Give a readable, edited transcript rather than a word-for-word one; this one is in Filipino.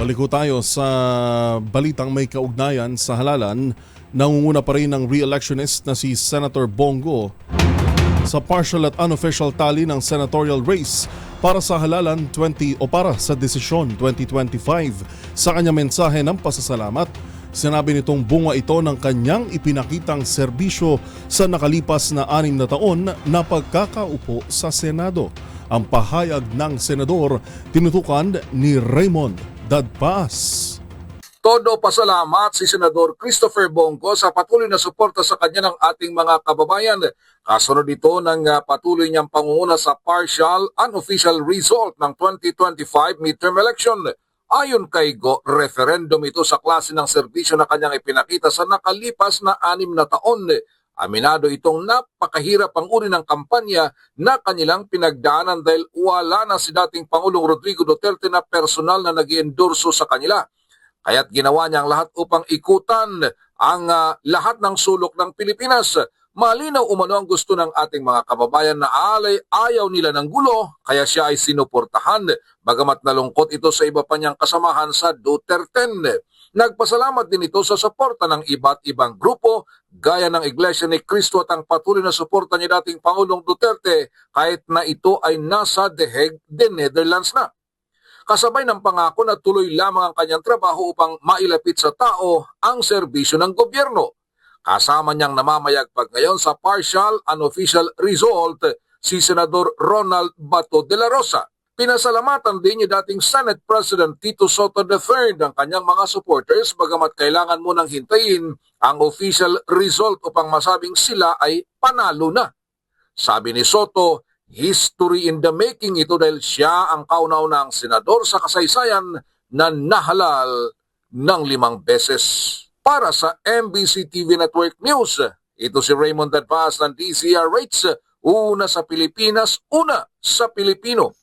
Balik tayo sa balitang may kaugnayan sa halalan. Nangunguna pa rin ang re-electionist na si Senator Bongo sa partial at unofficial tally ng senatorial race para sa halalan 20 o para sa desisyon 2025. Sa kanyang mensahe ng pasasalamat, sinabi nitong bunga ito ng kanyang ipinakitang serbisyo sa nakalipas na 6 na taon na pagkakaupo sa Senado. Ang pahayag ng senador tinutukan ni Raymond Dadpaas. Todo pasalamat si Senador Christopher Bongo sa patuloy na suporta sa kanya ng ating mga kababayan. Kasunod ito ng patuloy niyang pangunguna sa partial unofficial result ng 2025 midterm election. Ayon kay Go, referendum ito sa klase ng serbisyo na kanyang ipinakita sa nakalipas na 6 na taon. Aminado itong napakahirap ang uri ng kampanya na kanilang pinagdaanan dahil wala na si dating Pangulong Rodrigo Duterte na personal na nag-iendorso sa kanila. Kaya't ginawa niya ang lahat upang ikutan ang lahat ng sulok ng Pilipinas. Malinaw umano ang gusto ng ating mga kababayan na ayaw nila ng gulo, kaya siya ay sinuportahan. Bagamat nalungkot ito sa iba pa niyang kasamahan sa Duterte. Nagpasalamat din ito sa suporta ng iba't ibang grupo gaya ng Iglesia ni Cristo at ang patuloy na suporta ni dating Pangulong Duterte kahit na ito ay nasa The Hague, the Netherlands na. Kasabay ng pangako na tuloy lamang ang kanyang trabaho upang mailapit sa tao ang serbisyo ng gobyerno. Kasama niyang namamayagpag ngayon sa partial unofficial result si Senador Ronald Bato de la Rosa. Pinasalamatan din ni dating Senate President Tito Soto III ang kanyang mga supporters bagamat kailangan munang hintayin ang official result upang masabing sila ay panalo na. Sabi ni Soto, history in the making ito dahil siya ang kauna-unahang senador sa kasaysayan na nahalal ng 5 beses. Para sa MBC TV Network News, ito si Raymond Dadpaas ng DZRH, una sa Pilipinas, una sa Pilipino.